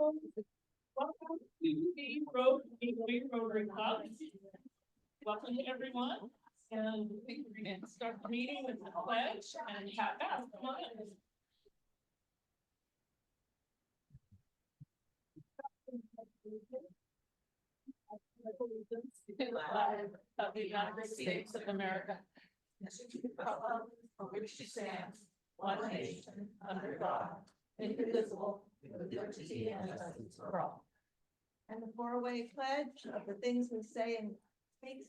Welcome to the Rotary Club. Welcome to everyone. And we're going to start the meeting with the pledge and chat back. Come on in. To the flag of the United States of America, for which she stands, one nation, under God, indivisible, with liberty and justice for all. And the four-way pledge of the things we say and think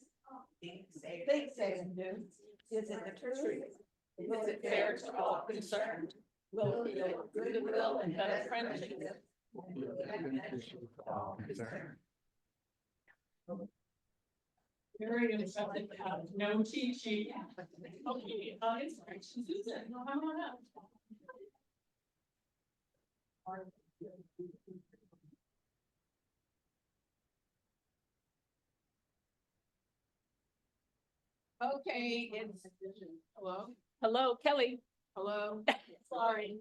say and do. Is it the truth? Is it fair to all concerned? Will it feel goodwill and better friendship? Very interesting to have no cheat sheet. Okay, inspiration, Susan, come on up. Okay, it's hello. Hello, Kelly. Hello. Sorry.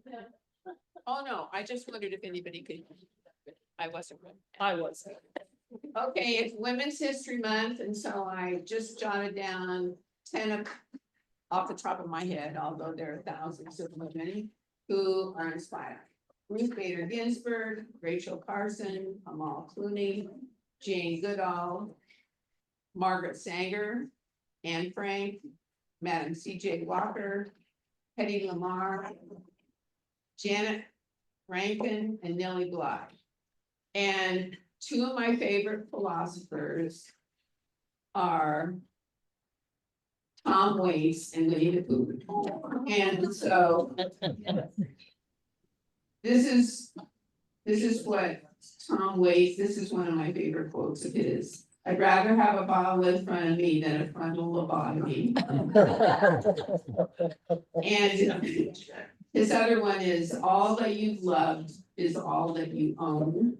Oh, no, I just wondered if anybody could. I wasn't. I was. Okay, it's Women's History Month, and so I just jotted down 10 of, off the top of my head, although there are thousands of women who are inspired. Ruth Bader Ginsburg, Rachel Carson, Amal Clooney, Jane Goodall, Margaret Sanger, Anne Frank, Madam C.J. Walker, Hetty Lamar, Janet Rankin, and Nellie Bly. And two of my favorite philosophers are Tom Waits and Winnie the Pooh. And so this is what Tom Waits, this is one of my favorite quotes of his. I'd rather have a bottle in front of me than a frontal lobotomy. And his other one is, all that you've loved is all that you own.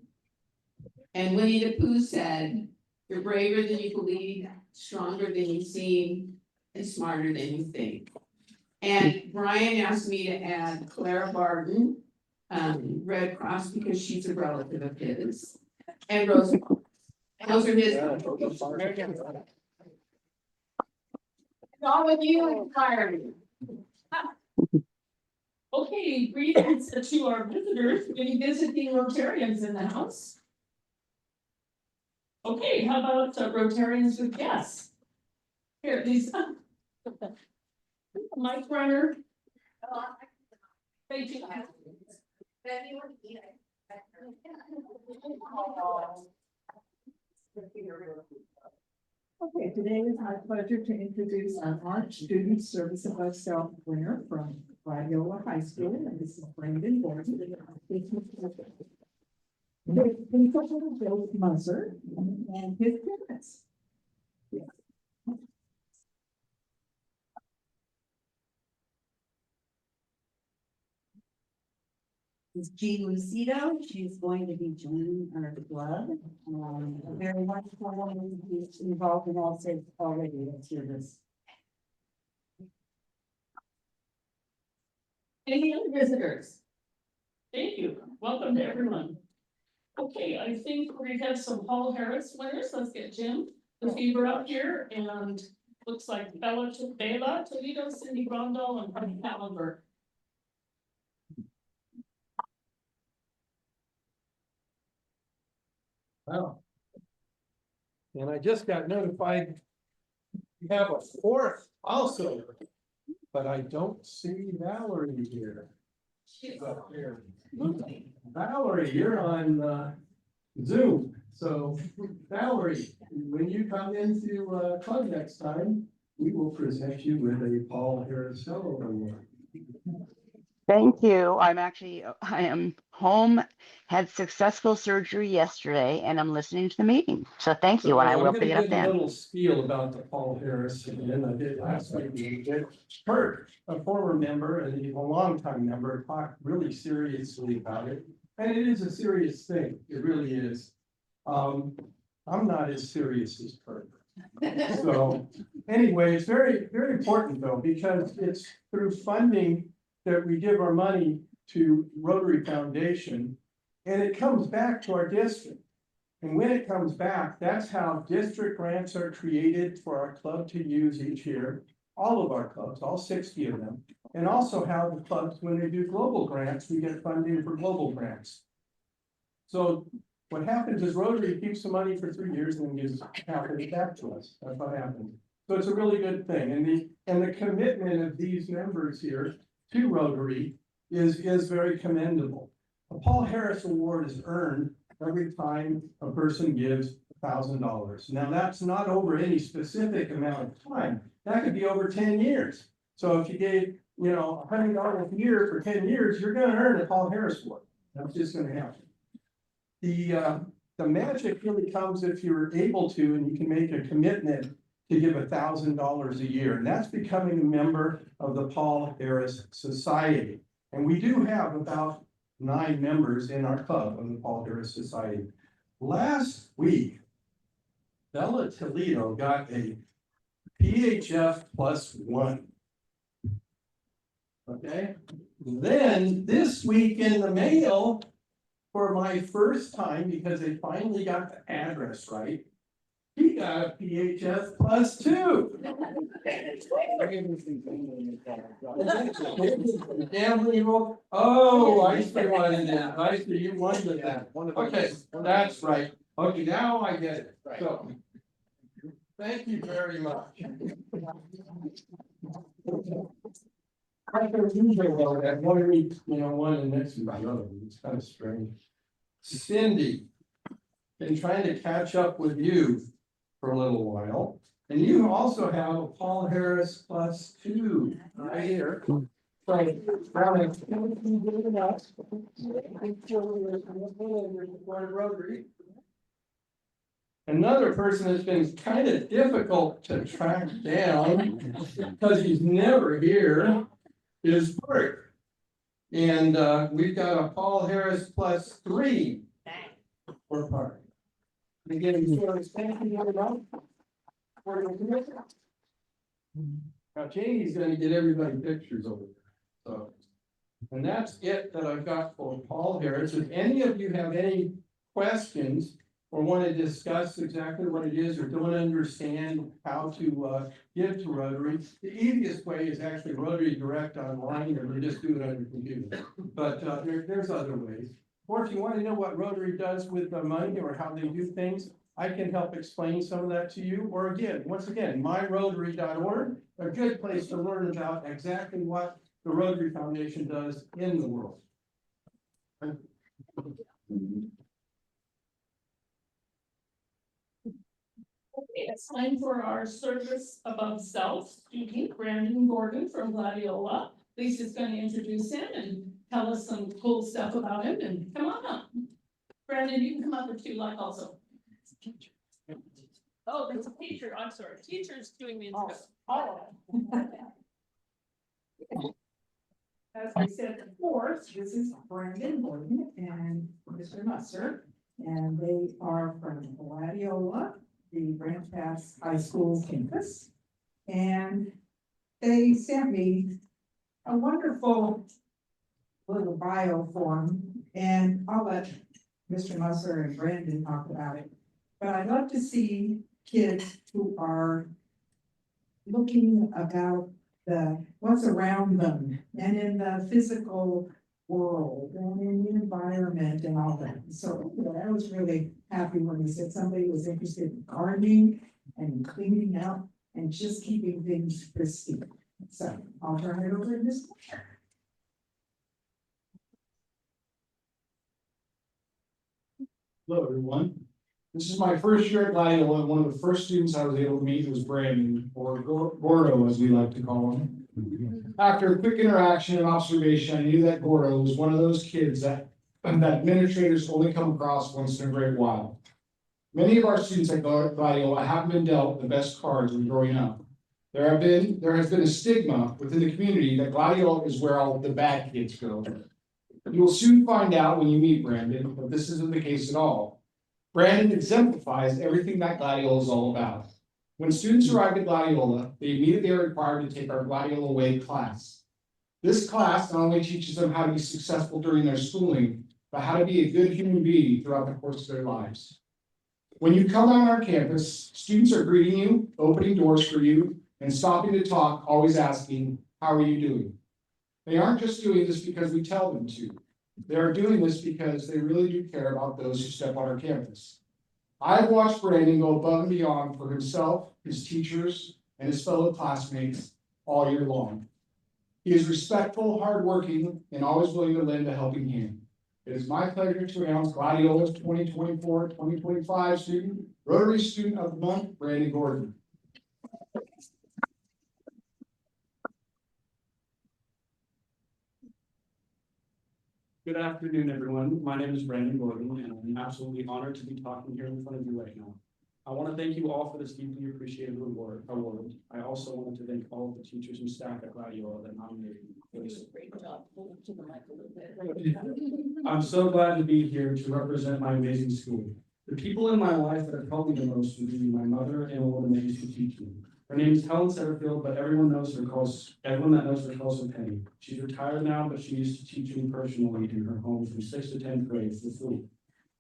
And Winnie the Pooh said, you're braver than you believe, stronger than you seem, and smarter than you think. And Brian asked me to add Clara Barton, Red Cross, because she's a relative of his, and Rosa Parks. Those are his. All of you inspire me. Okay, greetings to our visitors, any visiting Rotarians in the house? Okay, how about Rotarians with guests? Here, these. Mike Runner. Thank you. Okay, today is my pleasure to introduce our Art Student Service Above Self winner from Gladiola High School, and this is Brandon Gordon. Bill Musser and his parents. This is Jean Lucido. She's going to be joining our club. A very wonderful woman who's involved in all sorts already in service. Any other visitors? Thank you. Welcome to everyone. Okay, I think we have some Paul Harris winners. Let's get Jim the Fever up here, and looks like Bella Toledo, Cindy Grondal, and Frank Callenberg. Wow. And I just got notified we have a fourth also, but I don't see Valerie here. She's up here. Valerie, you're on Zoom. So Valerie, when you come into club next time, we will present you with a Paul Harris Fellow Award. Thank you. I am home, had successful surgery yesterday, and I'm listening to the meeting. So thank you, and I will pick it up then. I'm gonna give a little spiel about the Paul Harris again. I did last week. Kurt, a former member and a longtime member, talked really seriously about it. And it is a serious thing. It really is. I'm not as serious as Kurt. So anyway, it's very, very important though, because it's through funding that we give our money to Rotary Foundation. And it comes back to our district. And when it comes back, that's how district grants are created for our club to use each year. All of our clubs, all 60 of them. And also how the clubs, when they do global grants, we get funding for global grants. So what happens is Rotary keeps the money for 3 years and then gives half of it back to us. That's what happens. So it's a really good thing. And the commitment of these members here to Rotary is very commendable. A Paul Harris Award is earned every time a person gives $1,000. Now, that's not over any specific amount of time. That could be over 10 years. So if you gave, $100 a year for 10 years, you're gonna earn a Paul Harris Award. That's just gonna happen. The magic really comes if you're able to, and you can make a commitment to give $1,000 a year. And that's becoming a member of the Paul Harris Society. And we do have about 9 members in our club of the Paul Harris Society. Last week, Bella Toledo got a PHF +1. Okay, then this week in the mail, for my first time, because they finally got the address right, he got a PHF +2. Oh, I see what it is. I see you wanted that. Okay, that's right. Okay, now I get it. So, thank you very much. I don't usually know that one week, one and next week another. It's kind of strange. Cindy, been trying to catch up with you for a little while. And you also have a Paul Harris +2 right here. Rotary. Another person that's been kind of difficult to track down because he's never here is Bert. And we've got a Paul Harris +3 for Bart. Again, now Janie's gonna get everybody pictures over there. So, and that's it that I've got for Paul Harris. If any of you have any questions or want to discuss exactly what it is or don't understand how to give to Rotary, the easiest way is actually Rotary Direct online, or you just do it on your computer. But there's other ways. Or if you want to know what Rotary does with the money or how they do things, I can help explain some of that to you. Or again, once again, myrotary.org, a good place to learn about exactly what the Rotary Foundation does in the world. Okay, it's time for our service above self student, Brandon Gordon from Gladiola. Lisa's going to introduce him and tell us some cool stuff about him, and come on up. Brandon, you can come up if you like also. Oh, there's a teacher, I'm sorry, teacher's doing the introduction. As I said before, this is Brandon Gordon and Mr. Musser, and they are from Gladiola, the Branch Pass High School campus. And they sent me a wonderful little bio form, and I'll let Mr. Musser and Brandon talk about it. But I'd love to see kids who are looking about what's around them and in the physical world and in the environment and all that. So I was really happy when he said somebody was interested in gardening and cleaning up and just keeping things pristine. So I'll turn it over to Ms. Fisher. Hello, everyone. This is my first year at Gladiola, and one of the first students I was able to meet was Brandon, or Gordo, as we like to call him. After a quick interaction and observation, I knew that Gordo was one of those kids that administrators only come across once in a great while. Many of our students at Gladiola haven't been dealt the best cards when growing up. There has been a stigma within the community that Gladiola is where all the bad kids go. You will soon find out when you meet Brandon, but this isn't the case at all. Brandon exemplifies everything that Gladiola is all about. When students arrive at Gladiola, they immediately are required to take our Gladiola Way class. This class not only teaches them how to be successful during their schooling, but how to be a good human being throughout the course of their lives. When you come on our campus, students are greeting you, opening doors for you, and stopping to talk, always asking, how are you doing? They aren't just doing this because we tell them to. They are doing this because they really do care about those who step on our campus. I've watched Brandon go above and beyond for himself, his teachers, and his fellow classmates all year long. He is respectful, hardworking, and always willing to lend a helping hand. It is my pleasure to announce Gladiola's 2024-2025 student, Rotary Student of the Month, Brandon Gordon. Good afternoon, everyone. My name is Brandon Gordon, and I'm absolutely honored to be talking here in front of you right now. I want to thank you all for this deeply appreciated award. I also wanted to thank all of the teachers and staff at Gladiola that nominated me for this. Great job. Hold it to the mic a little bit. I'm so glad to be here to represent my amazing school. The people in my life that have helped me the most would be my mother and a woman that used to teach me. Her name is Helen Setterfield, but everyone that knows her calls her Penny. She's retired now, but she used to teach me personally in her home from 6th to 10th grade for free.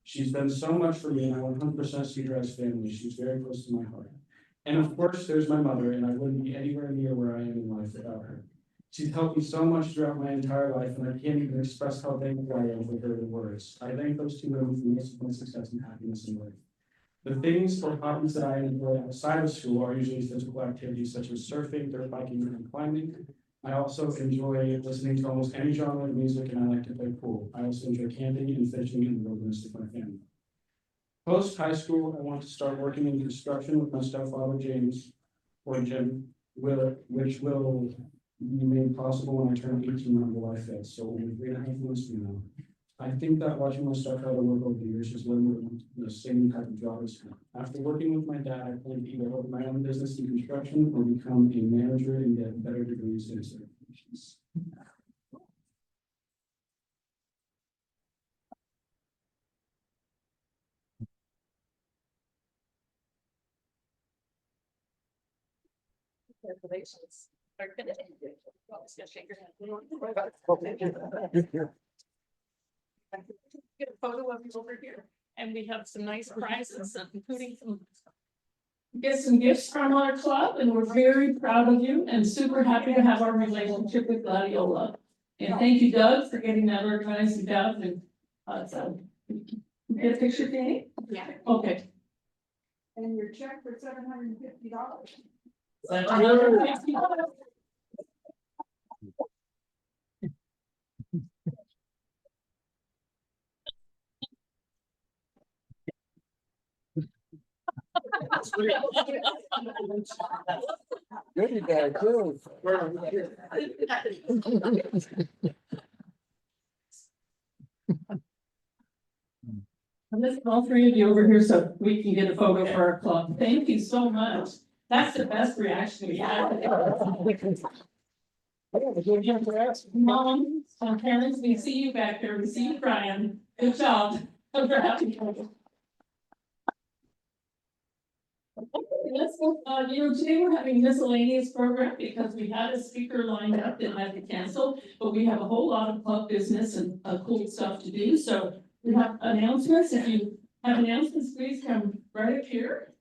She's done so much for me, and I 100% see her as family. She's very close to my heart. And of course, there's my mother, and I wouldn't be anywhere near where I am in life without her. She's helped me so much throughout my entire life, and I can't even express how thankful I am for her in words. I thank those two women for most of my success and happiness in life. The things or hobbies that I enjoy outside of school are usually physical activities such as surfing, dirt biking, and climbing. I also enjoy listening to almost any genre of music, and I like to play pool. I also enjoy camping and fishing in the wilderness with my family. Post high school, I want to start working in construction with my stepfather, Jim, which will be made possible when I turn 18 on July 5th, so only 3.5 months from now. I think that watching my stepfather work over the years has led me to the same type of job as him. After working with my dad, I plan to either open my own business in construction or become a manager and get better degrees and certifications. Congratulations. Shake your hand. Get a photo of you over here, and we have some nice prizes, including some gifts from our club, and we're very proud of you and super happy to have our relationship with Gladiola. And thank you, Doug, for getting that organized and out. And get a picture, Danny? Yeah. Okay. And your check for $750. Goodie bag, too. And this, all three of you over here so we can get a photo for our club. Thank you so much. That's the best reaction we had. Mom, parents, we see you back there. We see you, Brian. Good job. Let's go, today we're having a miscellaneous program because we had a speaker lined up that had to cancel, but we have a whole lot of club business and cool stuff to do. So we have announcements. If you have announcements, please come right up here.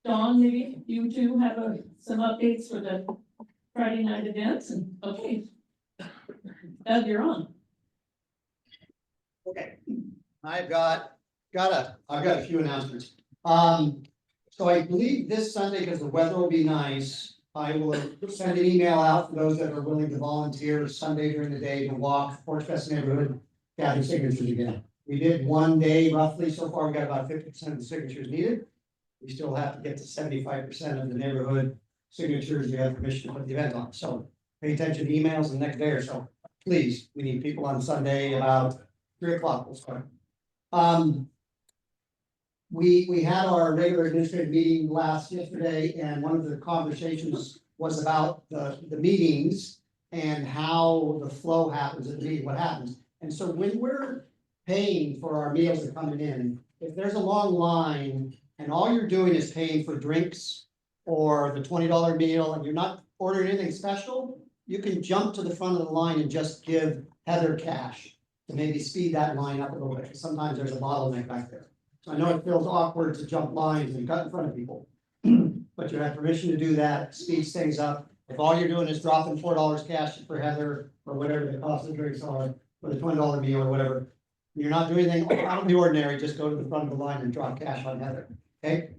Dawn, maybe you two have some updates for the Friday night events, and okay. Doug, you're on. Okay, I've got a few announcements. So I believe this Sunday, because the weather will be nice, I will send an email out for those that are willing to volunteer Sunday during the day to walk Porch Fest neighborhood, gather signatures again. We did one day roughly, so far we got about 50% of the signatures needed. We still have to get to 75% of the neighborhood signatures we have permission to put the event on, so pay attention to emails the next day or so. Please, we need people on Sunday about 3 o'clock, we'll start. We had our regular administrative meeting yesterday, and one of the conversations was about the meetings and how the flow happens at the meeting, what happens. And so when we're paying for our meals that are coming in, if there's a long line and all you're doing is paying for drinks or the $20 meal and you're not ordering anything special, you can jump to the front of the line and just give Heather cash. to maybe speed that line up a little bit, 'cause sometimes there's a bottleneck back there. So I know it feels awkward to jump lines and cut in front of people. But you have permission to do that, speeds things up. If all you're doing is dropping $4 cash for Heather, or whatever the cost of drinks are, for the $20 meal or whatever. You're not doing anything out of the ordinary, just go to the front of the line and drop cash on Heather, okay?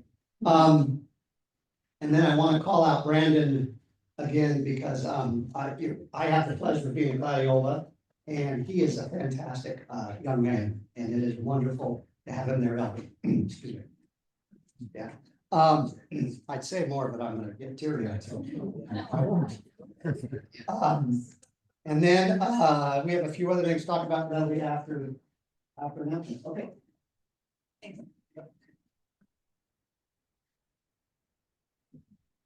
And then I wanna call out Brandon again, because, I have the pleasure of being at Gladiola. And he is a fantastic, young man, and it is wonderful to have him there helping. Excuse me. Yeah, I'd say more, but I'm gonna get teary-eyed, so. I won't. And then, we have a few other things to talk about really after announcements, okay?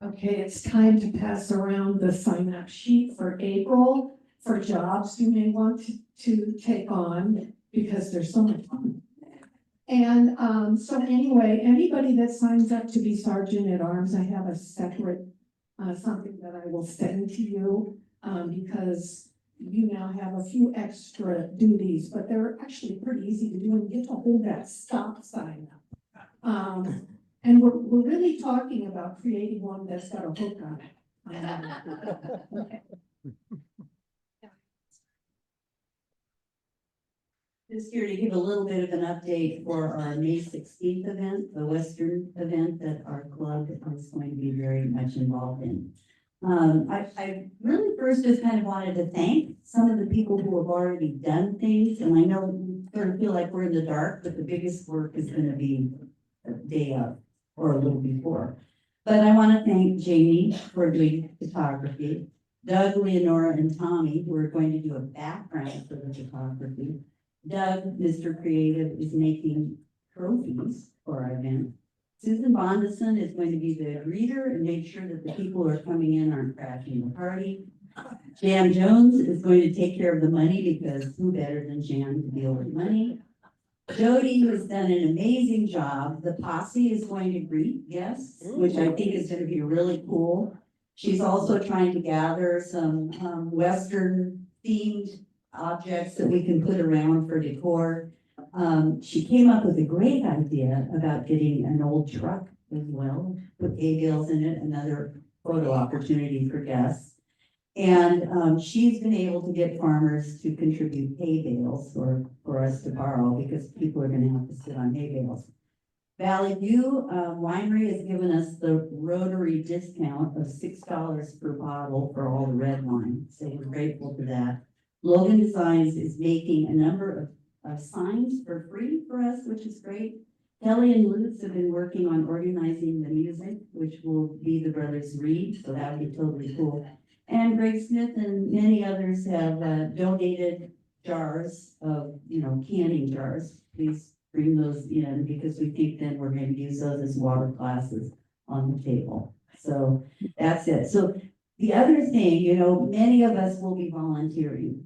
Okay, it's time to pass around the sign-up sheet for April for jobs you may want to take on, because there's so much fun. And so anyway, anybody that signs up to be sergeant at arms, I have a separate something that I will send to you, because you now have a few extra duties, but they're actually pretty easy to do, and you get to hold that stop sign up. And we're really talking about creating one that's got a hook on it. Okay. Just here to give a little bit of an update for our May 16th event, the Western event that our club is going to be very much involved in. I really first just kind of wanted to thank some of the people who have already done things, and I know we sort of feel like we're in the dark, but the biggest work is going to be a day of or a little before. But I want to thank Jamie for doing photography, Doug, Leonora, and Tommy, who are going to do a background for the photography. Doug, Mr. Creative, is making trophies for our event. Susan Bondison is going to be the greeter and make sure that the people who are coming in aren't crashing the party. Jan Jones is going to take care of the money, because who better than Jan to deal with money? Jody has done an amazing job. The posse is going to greet guests, which I think is going to be really cool. She's also trying to gather some Western themed objects that we can put around for decor. She came up with a great idea about getting an old truck as well, put hay bales in it, another photo opportunity for guests. And she's been able to get farmers to contribute hay bales for us to borrow, because people are gonna have to sit on hay bales. Valley View Winery has given us the Rotary discount of $6 per bottle for all the red wine, so we're grateful for that. Logan Designs is making a number of signs for free for us, which is great. Kelly and Lutz have been working on organizing the music, which will be the Brothers Reed, so that would be totally cool. And Greg Smith and many others have donated jars of, canning jars. Please bring those in, because we think then we're going to use those as water glasses on the table. So that's it. So the other thing, many of us will be volunteering.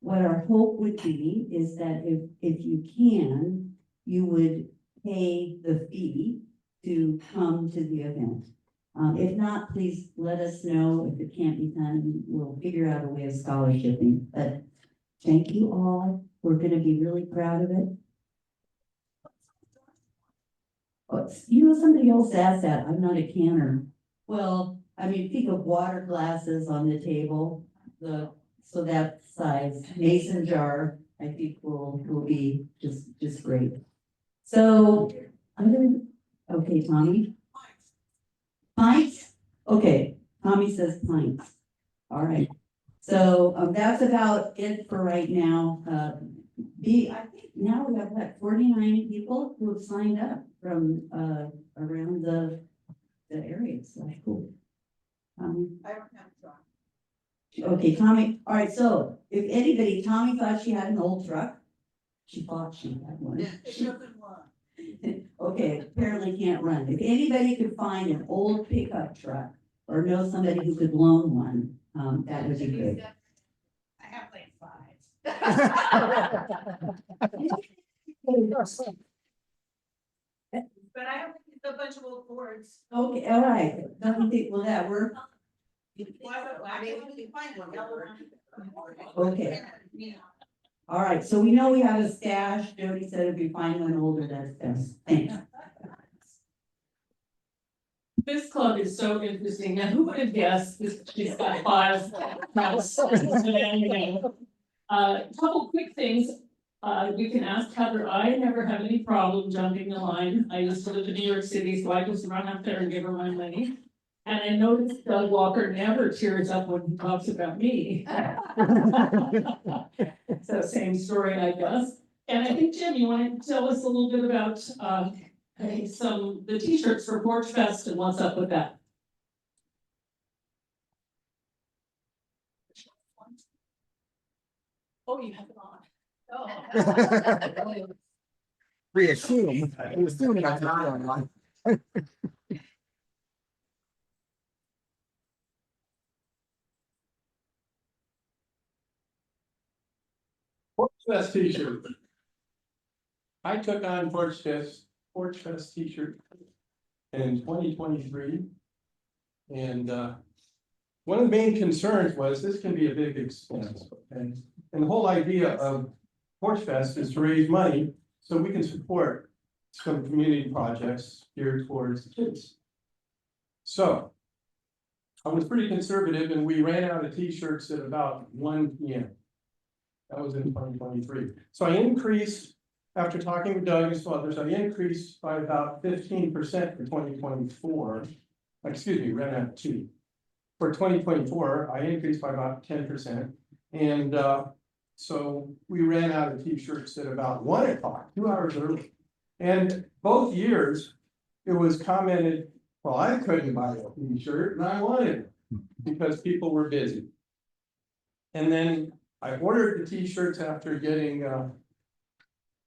What our hope would be is that if you can, you would pay the fee to come to the event. If not, please let us know. If it can't be done, we'll figure out a way of scholarshiping. But thank you all. We're going to be really proud of it. Oh, somebody else asked that. I'm not a canner. Well, think of water glasses on the table. So that size mason jar, I think will be just great. So okay, Tommy. Pints? Okay, Tommy says pints. All right. So that's about it for right now. I think now we have 49 people who have signed up from around the area. So cool. I don't have to. Okay, Tommy. All right. So if Tommy thought she had an old truck. She thought she had one. Okay, apparently can't run. If anybody could find an old pickup truck or know somebody who could loan one, that would be good. I have like 5. But I have a bunch of old boards. Okay, all right. Don't think, will that work? Okay. All right, so we know we have a stash. Jody said if we find one older, that's best. Thanks. This club is so interesting. Now, who would have guessed this, she's got 5 house. Couple quick things. We can ask Heather, I never have any problem jumping the line. I used to live in New York City, so I just run up there and give her my money. And I noticed Doug Walker never tears up when he talks about me. So same story, I guess. And I think, Jim, you want to tell us a little bit about, the t-shirts for Porch Fest and what's up with that? Oh, you have it on. Oh. We assume that's not online. Porch Fest t-shirt. I took on Porch Fest t-shirt in 2023. And one of the main concerns was this can be a big expense. And the whole idea of Porch Fest is to raise money so we can support some community projects geared towards kids. So I was pretty conservative and we ran out of t-shirts at about 1 p.m. That was in 2023. So I increased, after talking with Doug and some others, I increased by about 15% for 2024. Excuse me, ran out of 2. For 2024, I increased by about 10%. And so we ran out of t-shirts at about 1 o'clock, 2 hours early. And both years, it was commented, well, I couldn't buy a t-shirt and I wanted it because people were busy. And then I ordered the t-shirts after getting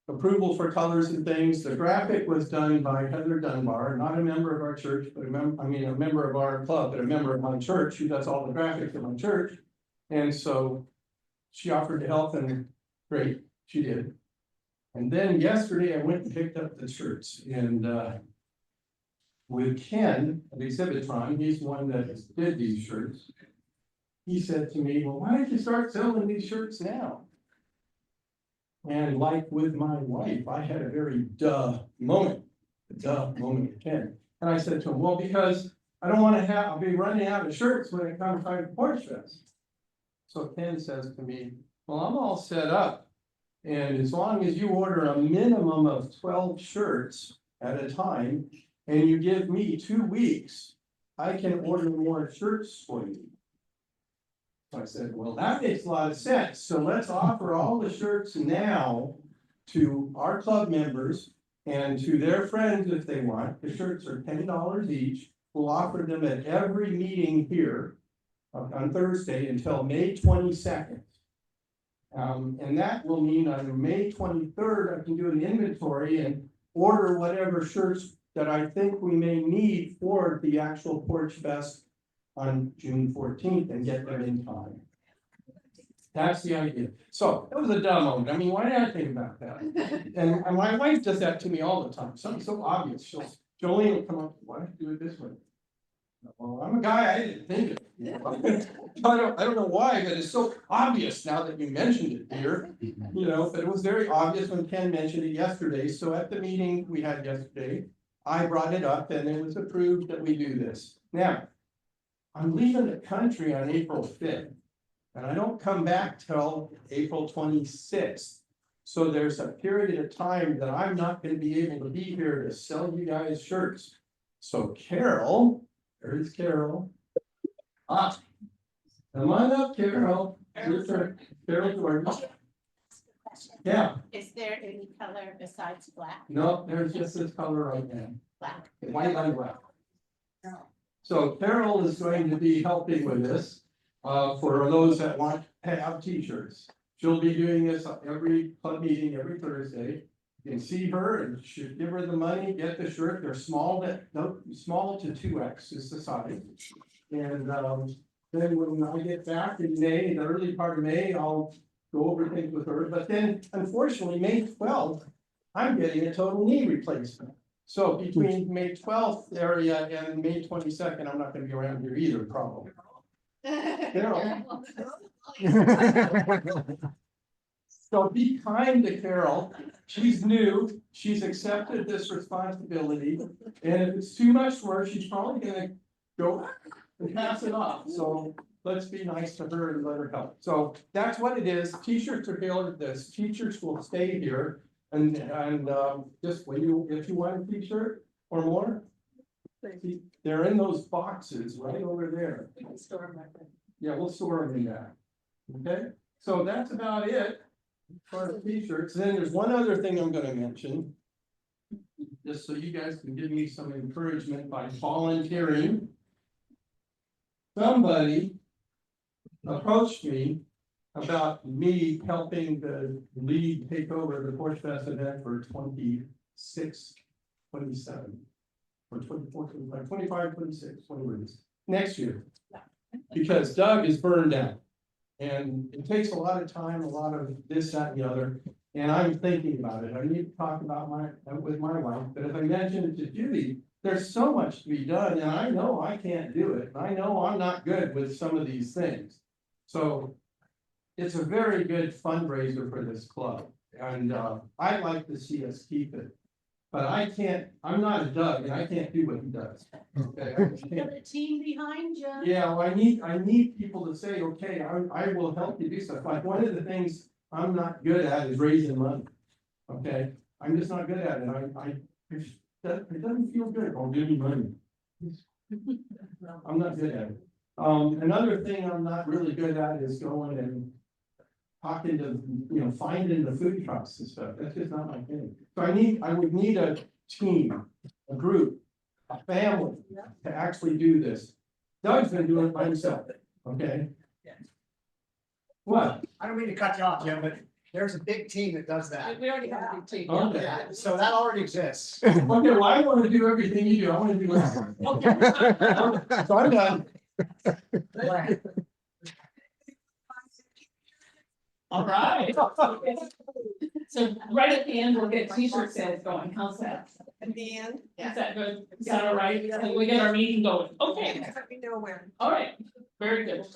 approval for colors and things. The graphic was done by Heather Dunbar, not a member of our church, but a member of our club, but a member of my church who does all the graphics in my church. And so she offered to help, and great, she did. And then yesterday I went and picked up the shirts, and with Ken of Exhibitron, he's the one that did these shirts. He said to me, well, why don't you start selling these shirts now? And like with my wife, I had a very duh moment with Ken. And I said to him, well, because I don't want to I'll be running out of shirts when it comes time to Porch Fest. So Ken says to me, well, I'm all set up. And as long as you order a minimum of 12 shirts at a time, and you give me 2 weeks, I can order more shirts for you. So I said, well, that makes a lot of sense. So let's offer all the shirts now to our club members and to their friends if they want. The shirts are $10 each. We'll offer them at every meeting here on Thursday until May 22nd. And that will mean on May 23rd, I can do an inventory and order whatever shirts that I think we may need for the actual Porch Fest on June 14th and get them in time. That's the idea. So that was a dumb moment. I mean, why did I think about that? And my wife does that to me all the time. Something so obvious. Jolene will come up, why don't you do it this way? Well, I'm a guy, I didn't think of it. I don't know why, but it's so obvious now that you mentioned it here. But it was very obvious when Ken mentioned it yesterday. So at the meeting we had yesterday, I brought it up and it was approved that we do this. Now, I'm leaving the country on April 5th, and I don't come back till April 26th. So there's a period of time that I'm not going to be able to be here to sell you guys shirts. So Carol, there's Carol. Come on up, Carol. Your turn. Carol Jordan. Yeah. Is there any color besides black? No, there's just this color right now. Black. White on black. So Carol is going to be helping with this, for those that want to have t-shirts. She'll be doing this every club meeting, every Thursday. You can see her and should give her the money, get the shirt. They're small to 2X is the size. And then when I get back in May, the early part of May, I'll go over things with her. But then unfortunately, May 12th, I'm getting a total knee replacement. So between May 12th area and May 22nd, I'm not going to be around here either, probably. Carol. So be kind to Carol. She's new. She's accepted this responsibility. And if it's too much for her, she's probably gonna go and pass it off. So let's be nice to her and let her help. So that's what it is. T-shirts are tailored to this. Teachers will stay here and just when if you want a T-shirt or more. They're in those boxes right over there. We can store them right there. Yeah, we'll store them in that. Okay, so that's about it for the T-shirts. Then there's one other thing I'm gonna mention. Just so you guys can give me some encouragement by volunteering. Somebody approached me about me helping the league take over the Porch Fest event for 26, 27. Or 24, 25, 25, 26, whatever it is, next year. Because Doug is burned out. And it takes a lot of time, a lot of this, that, and the other, and I'm thinking about it. I need to talk about with my wife, but if I mention it to Judy, there's so much to be done, and I know I can't do it. I know I'm not good with some of these things. So it's a very good fundraiser for this club, and I'd like to see us keep it. But I can't, I'm not a Doug, and I can't do what he does. Okay, I just You can't. got a team behind you. Yeah, well, I need people to say, okay, I will help you do stuff. Like, one of the things I'm not good at is raising money. Okay, I'm just not good at it. It doesn't feel good. Oh, give me money. I'm not good at it. Another thing I'm not really good at is going and talking to, finding the food trucks and stuff. That's just not my thing. So I would need a team, a group, a family to actually do this. Doug's been doing it by himself, okay? What? I don't mean to cut you off, Jim, but there's a big team that does that. We already have a big team. Okay. Yeah, so that already exists. Okay, well, I want to do everything you do. I want to do everything. Okay. So I'm done. All right. So right at the end, we'll get T-shirt sales going. How's that? At the end. Is that good? Is that all right? So we get our meeting going. Okay. Let me know where. All right. Very good.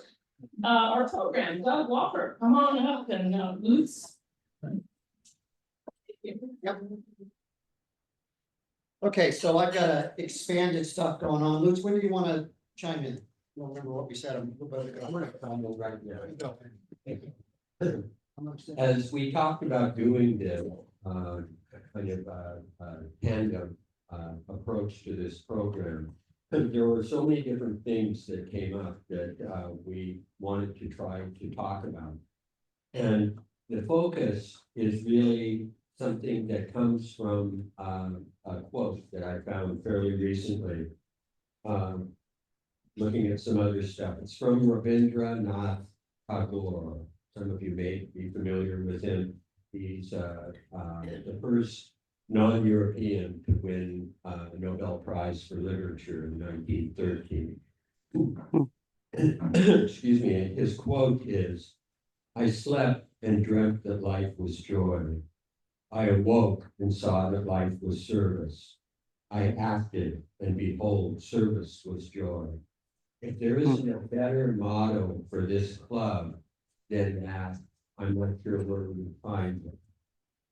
Our program, Doug Walker, come on up and Lutz. Yep. Okay, so I've got a expanded stuff going on. Lutz, when do you want to chime in? I don't remember what we said. I'm gonna comment right there. As we talked about doing this, kind of tandem approach to this program, there were so many different things that came up that we wanted to try to talk about. And the focus is really something that comes from a quote that I found fairly recently. Looking at some other stuff, it's from Rabindranath Tagore. Some of you may be familiar with him. He's the first non-European to win a Nobel Prize for Literature in 1913. Excuse me, his quote is, "I slept and dreamt that life was joy. I awoke and saw that life was service. I acted and behold, service was joy." If there isn't a better motto for this club than that, I'm not sure where we would find it.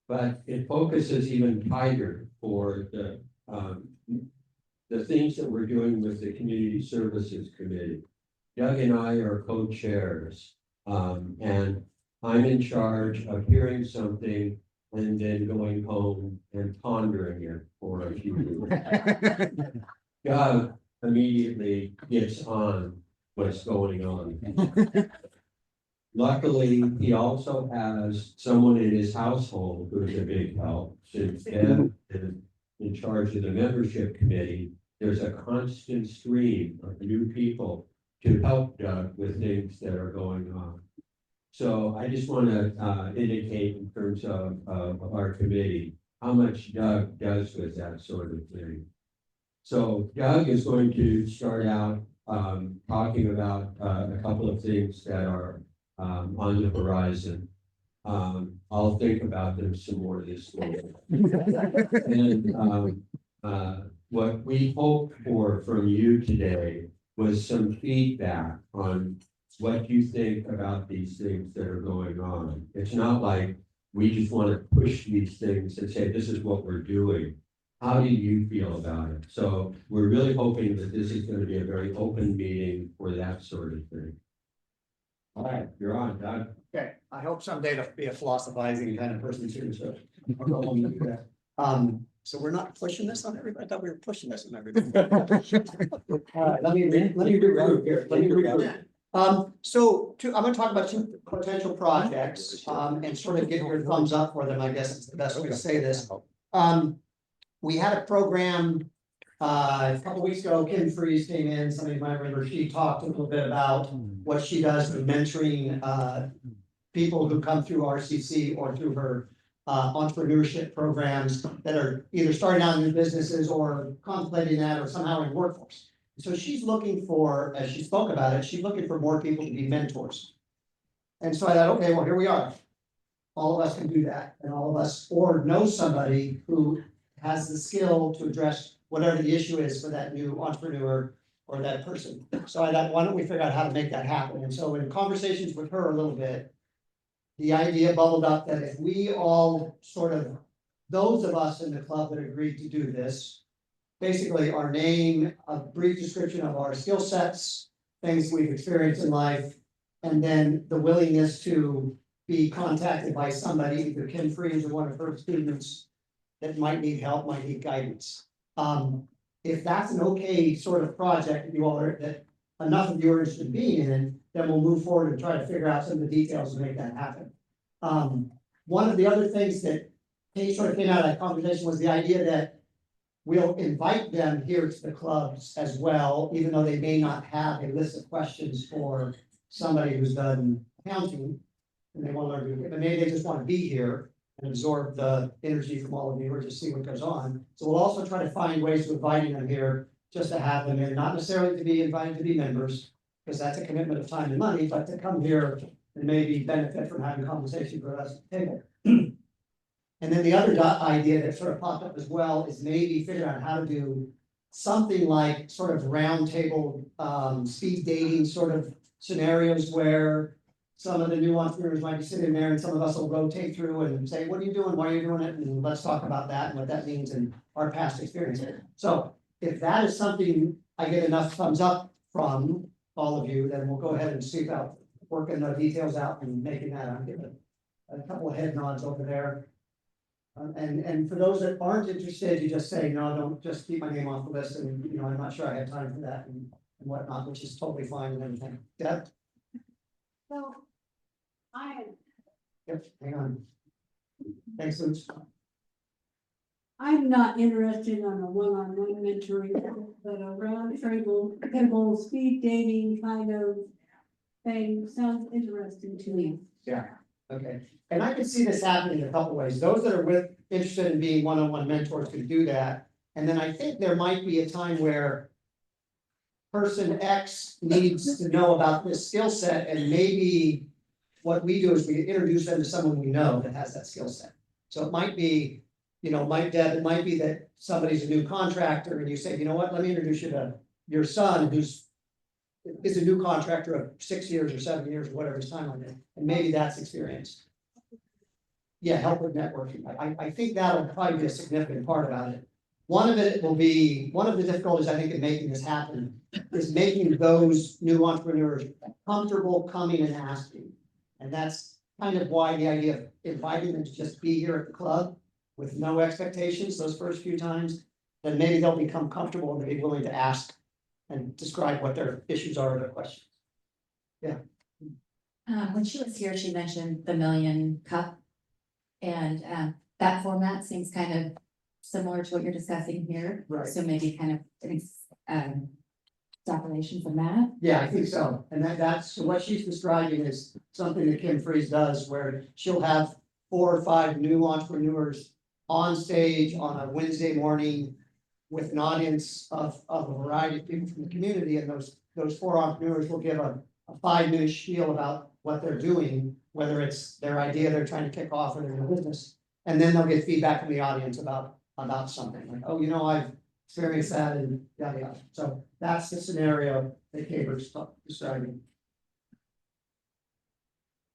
But it focuses even tighter for the things that we're doing with the Community Services Committee. Doug and I are co-chairs, and I'm in charge of hearing something and then going home and pondering it for a few minutes. Doug immediately gets on what's going on. Luckily, he also has someone in his household who's a big help. Since Deb is in charge of the membership committee, there's a constant stream of new people to help Doug with things that are going on. So I just want to indicate in terms of our committee, how much Doug does with that sort of thing. So Doug is going to start out talking about a couple of things that are on the horizon. I'll think about them some more this morning. And what we hoped for from you today was some feedback on what you think about these things that are going on. It's not like we just want to push these things and say, this is what we're doing. How do you feel about it? So we're really hoping that this is going to be a very open meeting for that sort of thing. All right, you're on, Doug. Okay, I hope someday to be a philosophizing kind of person too, so. I'll go home and do that. So we're not pushing this on everybody, I thought we were pushing this on everybody. All right, let me regroup here, let me regroup. I'm gonna talk about two potential projects, and sort of get your thumbs up for them, I guess is the best way to say this. We had a program, a couple weeks ago, Kim Freeze came in, some of you might remember, she talked a little bit about what she does with mentoring, people who come through RCC or through her entrepreneurship programs that are either starting out new businesses or contemplating that or somehow in workforce. So she's looking for, as she spoke about it, she's looking for more people to be mentors. And so I thought, okay, well, here we are. All of us can do that, and all of us, or know somebody who has the skill to address whatever the issue is for that new entrepreneur or that person. So I thought, why don't we figure out how to make that happen? And so in conversations with her a little bit, the idea bubbled up that if we all sort of, those of us in the club that agreed to do this, basically our name, a brief description of our skill sets, things we've experienced in life, and then the willingness to be contacted by somebody, either Kim Freeze or one of her students that might need help, might need guidance. If that's an okay sort of project, if you all are, that enough of you are interested in being in it, then we'll move forward and try to figure out some of the details to make that happen. One of the other things that sort of came out of that conversation was the idea that we'll invite them here to the clubs as well, even though they may not have a list of questions for somebody who's done accounting. And they want to learn, but maybe they just want to be here and absorb the energy from all of you or just see what goes on. So we'll also try to find ways of inviting them here, just to have them in, not necessarily to be invited to be members, because that's a commitment of time and money, but to come here and maybe benefit from having a conversation with us at the table. And then the other idea that sort of popped up as well is maybe figure out how to do something like sort of roundtable, speed dating sort of scenarios where some of the new entrepreneurs might be sitting there and some of us will rotate through and say, what are you doing? Why are you doing it? And let's talk about that and what that means in our past experience. So if that is something I get enough thumbs up from all of you, then we'll go ahead and see about working the details out and making that. I'm giving a couple of head nods over there. And for those that aren't interested, you just say, no, don't, just keep my name off the list, and you know, I'm not sure I have time for that and whatnot, which is totally fine and everything. Deb? So, Yep, hang on. Thanks, Lutz. I'm not interested on a one-on-one mentoring, but a round table, speed dating kind of thing sounds interesting to me. Yeah, okay. And I can see this happening in a couple ways. Those that are interested in being one-on-one mentors can do that. And then I think there might be a time where person X needs to know about this skill set, and maybe what we do is we introduce them to someone we know that has that skill set. So it might be, you know, it might be that somebody's a new contractor and you say, you know what, let me introduce you to your son who's is a new contractor of 6 years or 7 years or whatever his timeline is, and maybe that's experience. Yeah, help with networking. I think that'll probably be a significant part about it. One of the difficulties I think in making this happen is making those new entrepreneurs comfortable coming and asking. And that's kind of why the idea of inviting them to just be here at the club with no expectations those first few times, then maybe they'll become comfortable and they'll be willing to ask and describe what their issues are or their questions. Yeah. When she was here, she mentioned the Million Cup. And that format seems kind of similar to what you're discussing here. Right. So maybe kind of extrapolation from that. Yeah, I think so. And that's what she's describing is something that Kim Freeze does, where she'll have 4 or 5 new entrepreneurs on stage on a Wednesday morning with an audience of a variety of people from the community. And those 4 entrepreneurs will give a 5-minute spiel about what they're doing, whether it's their idea they're trying to kick off or their business. And then they'll get feedback from the audience about something like, oh, you know, I've experienced that and yada yada. So that's the scenario that Kaber's describing.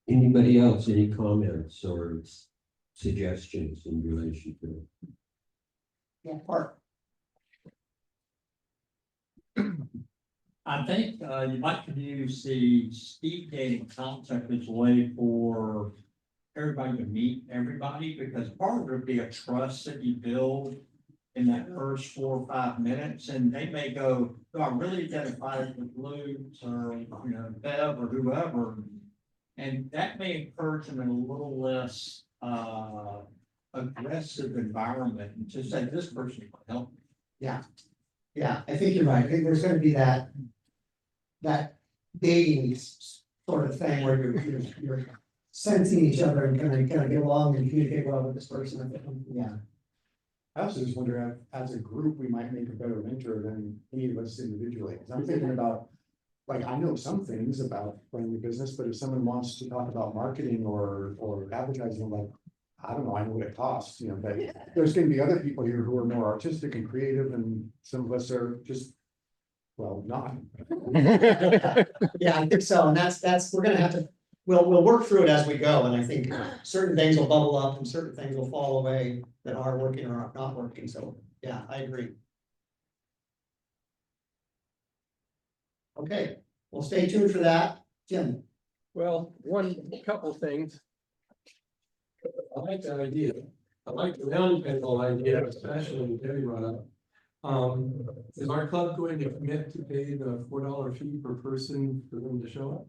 Anybody else, any comments or suggestions in relation to it. Yeah, Park. I think, you might could use the speed dating concept as a way for everybody to meet everybody, because part of it would be a trust that you build in that first 4 or 5 minutes, and they may go, "Oh, I really identified with Lutz or, Bev or whoever." And that may encourage them in a little less, aggressive environment, and just say, "This person can help me." Yeah, I think you're right. I think there's gonna be that dating sort of thing where you're sensing each other and kind of get along and communicate well with this person. I think, yeah. I also just wonder, as a group, we might make a better mentor than any of us individually, because I'm thinking about, like, I know some things about running a business, but if someone wants to talk about marketing or advertising, I'm like, I don't know, I know what it costs, but there's gonna be other people here who are more artistic and creative, and some of us are just, well, not. Yeah, I think so, and that's, we're gonna have to, we'll work through it as we go, and I think certain things will bubble up and certain things will fall away that are working or are not working, so, yeah, I agree. Okay, well, stay tuned for that, Jim. Well, couple things. I like that idea. I like the round table idea, especially Debbie brought up. Is our club going to commit to pay the $4 fee per person for them to show up?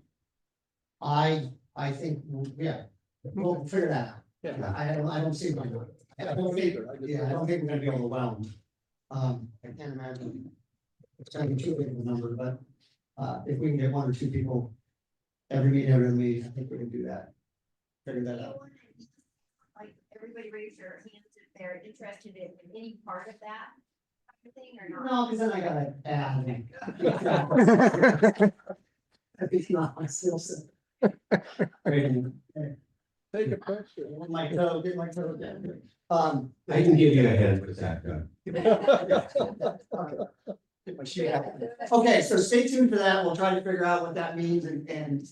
I think, yeah, we'll figure that out. Yeah. I don't see why not. I don't think we're gonna be overwhelmed. I can't imagine. It's gonna be too big of a number, but, if we can get 1 or 2 people every meeting, I think we can do that. Figure that out. Like, everybody raise their hands if they're interested in any part of that kind of thing or not? No, because then I gotta add. It's not my skill set. Take a picture. Get my toe down. I can give you a hand with that, Doug. Get my shit out. Okay, so stay tuned for that. We'll try to figure out what that means and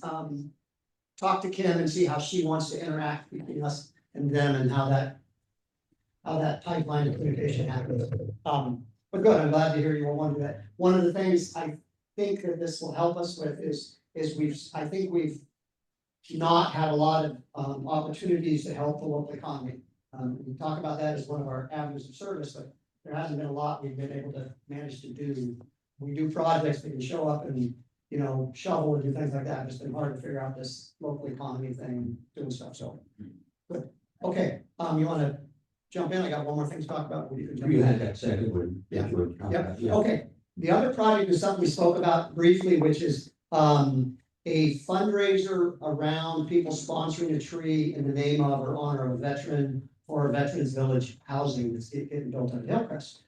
talk to Kim and see how she wants to interact between us and them and how that pipeline of communication happens. But good, I'm glad to hear you all want to do that. One of the things I think that this will help us with is I think we've not had a lot of opportunities to help the local economy. We talk about that as one of our avenues of service, but there hasn't been a lot we've been able to manage to do. We do projects that can show up and, shovel and do things like that. It's been hard to figure out this local economy thing, doing stuff, so. Good. Okay, you wanna jump in? I got one more thing to talk about. You had that second one. Yeah. Yep. Okay, the other project is something we spoke about briefly, which is a fundraiser around people sponsoring a tree in the name of or honor of a veteran for a Veterans Village housing that's getting built on Hillcrest.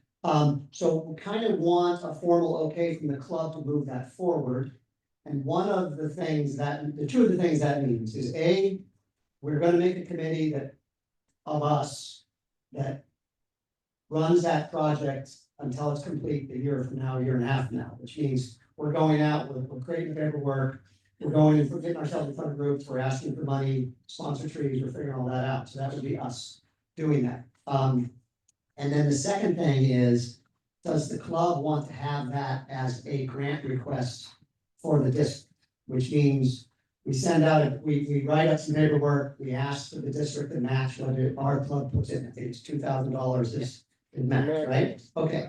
So we kind of want a formal okay from the club to move that forward. And one of the things the two of the things that means is A, we're gonna make a committee of us that runs that project until it's complete a year from now, a year and a half from now, which means we're going out, we're creating paperwork, we're going and getting ourselves in front of groups, we're asking for money, sponsor trees, we're figuring all that out. So that would be us doing that. And then the second thing is, does the club want to have that as a grant request for the district? Which means we send out, we write up some paperwork, we ask for the district to match what our club puts in. I think it's $2,000 is match, right? Okay.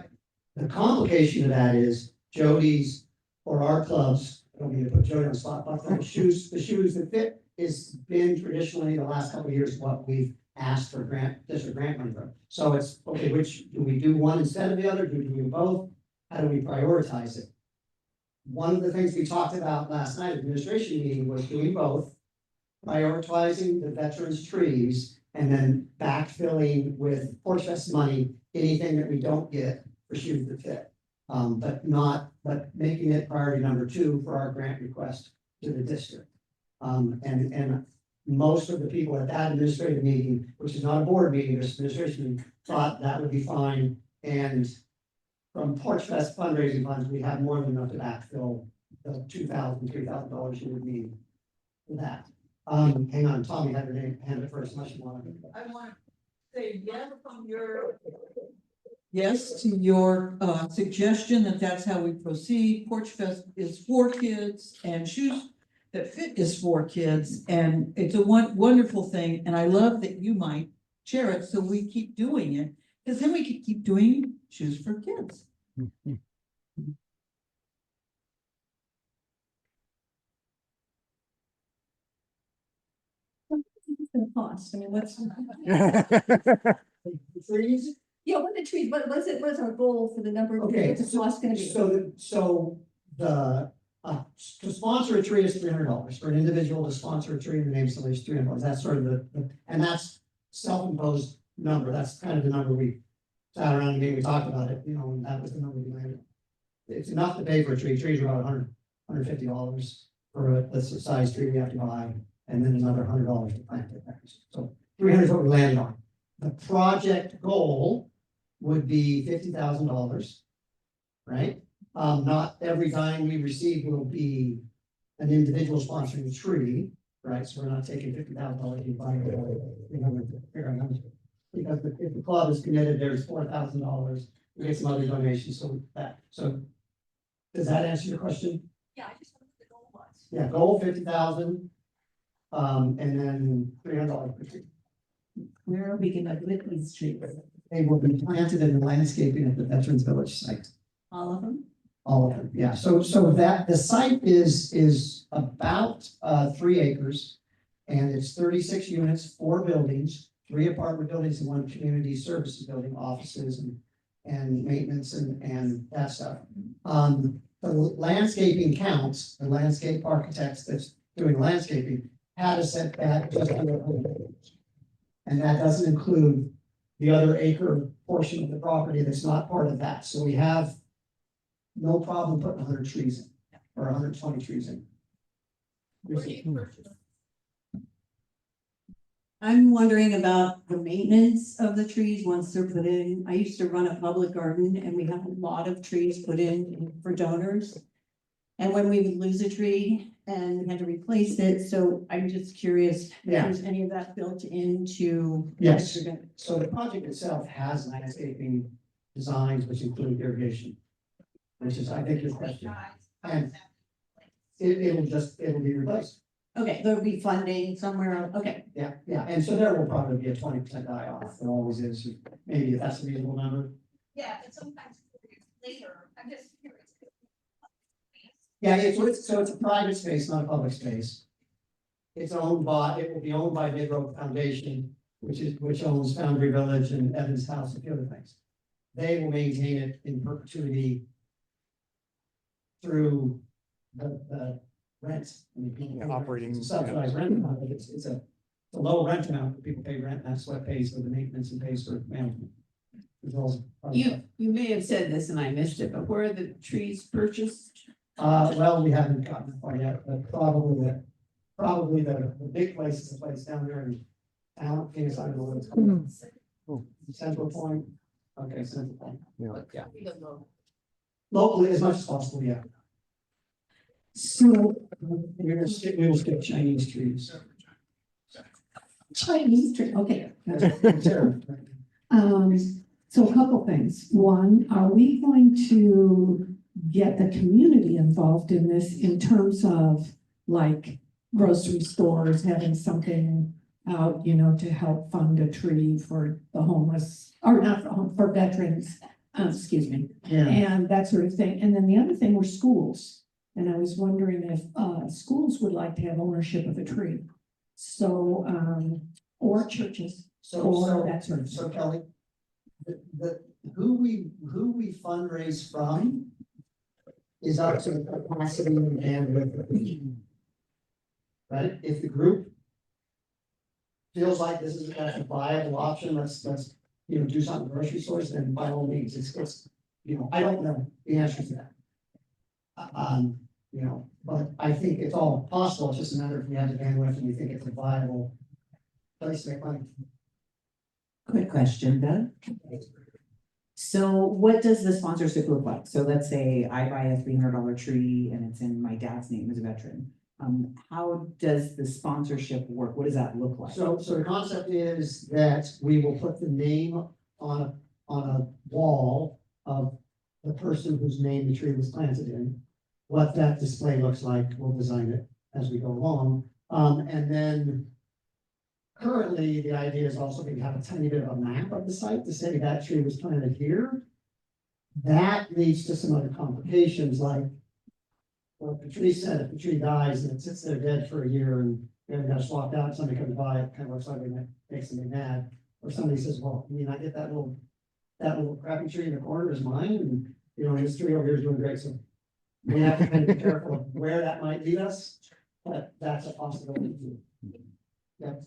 The complication of that is Jody's or our clubs, I don't mean to put Jody on the spot, but the shoes that fit is been traditionally the last couple of years what we've asked for district grant money for. So it's, okay, which, do we do one instead of the other? Do we do both? How do we prioritize it? One of the things we talked about last night at the administration meeting was doing both, prioritizing the veterans trees and then backfilling with Porch Fest money, anything that we don't get for shoes that fit. But making it priority number 2 for our grant request to the district. And most of the people at that administrative meeting, which is not a board meeting, this administration meeting, thought that would be fine. And from Porch Fest fundraising funds, we have more than enough to backfill the $2,000, $3,000 you would need for that. Hang on, Tommy had her name, hand it first, unless you want to. I want to say yes to your suggestion that that's how we proceed. Porch Fest is for kids and Shoes That Fit is for kids, and it's a wonderful thing, and I love that you might share it, so we keep doing it, because then we can keep doing Shoes for Kids. It's gonna cost, I mean, what's? Trees? Yeah, what are the trees, what's our goal for the number of Okay, trees, what's the cost gonna be? so to sponsor a tree is $300, for an individual to sponsor a tree in the name of somebody is $300, that's sort of and that's self-imposed number, that's kind of the number we sat around and we talked about it, and that was the number we landed. It's enough to pay for a tree, trees are about $150 for a size tree we have to buy, and then another $100 to plant it. So 300 is what we landed on. The project goal would be $50,000, right? Not every dime we receive will be an individual sponsoring a tree, right? So we're not taking $50,000 and buying it. Because if the club is committed, there's $4,000, we get some other donations, so does that answer your question? Yeah, I just wonder what the goal was. Yeah, goal 50,000, and then $300 per tree. Where are we gonna put these trees? They will be planted in the landscaping at the Veterans Village site. All of them? All of them, yeah. So that the site is about 3 acres. And it's 36 units, 4 buildings, 3 apartment buildings and 1 community services building, offices and maintenance and that stuff. The landscaping counts, the landscape architects that's doing landscaping had a setback just under 100 acres. And that doesn't include the other acre portion of the property that's not part of that. So we have no problem putting 100 trees in, or 120 trees in. I'm wondering about the maintenance of the trees once they're put in. I used to run a public garden and we have a lot of trees put in for donors. And when we would lose a tree and we had to replace it, so I'm just curious if there's any of that built into. Yes, so the project itself has landscaping designs which include irrigation. Which is, I think, your question. And it'll be replaced. Okay, there'll be funding somewhere, okay. Yeah, and so there will probably be a 20% die off, there always is, maybe if that's a reasonable number. Yeah, but sometimes later, I'm just curious. Yeah, it's a private space, not a public space. It will be owned by Mid Road Foundation, which owns Foundry Village and Evans House and a few other things. They will maintain it in perpetuity through the rent. Operating. Subsidized rent amount, but it's a low rent amount, but people pay rent, and that's what pays for the maintenance and pays for management. You may have said this and I missed it, but where are the trees purchased? Well, we haven't gotten that far yet, but probably the big place is the place down there in town, I don't know what it's called. Central Point, okay, Central Point. But yeah, locally as much as possible, yeah. So, We will skip Chinese trees. Chinese tree, okay. Terrible. So a couple things. One, are we going to get the community involved in this in terms of like grocery stores having something out, to help fund a tree for the homeless, or not for veterans, excuse me, Yeah. and that sort of thing. And then the other thing were schools. And I was wondering if schools would like to have ownership of a tree. So, or churches, or that sort of thing. So Kelly, who we fundraise from is up to the capacity and bandwidth. Right, if the group feels like this is a viable option, let's do something grocery stores, then by all means, it's I don't know the answer to that. But I think it's all possible, it's just a matter if we have the bandwidth and we think it's a viable place to make money. Quick question, Doug. So what does the sponsorship look like? So let's say I buy a $300 tree and it's in my dad's name as a veteran. How does the sponsorship work? What does that look like? So the concept is that we will put the name on a wall of the person whose name the tree was planted in. What that display looks like, we'll design it as we go along. And then currently, the idea is also to have a tiny bit of a map of the site to say that tree was planted here. That leads to some other complications like, well, Patrice said, if the tree dies and it sits there dead for a year and then got swapped out, somebody comes by, it kind of looks like it makes somebody mad. Or somebody says, well, I mean, I get that little crappy tree in the corner is mine, and, you know, this tree over here is doing great, so we have to kind of be careful of where that might lead us, but that's a possibility too. Yep.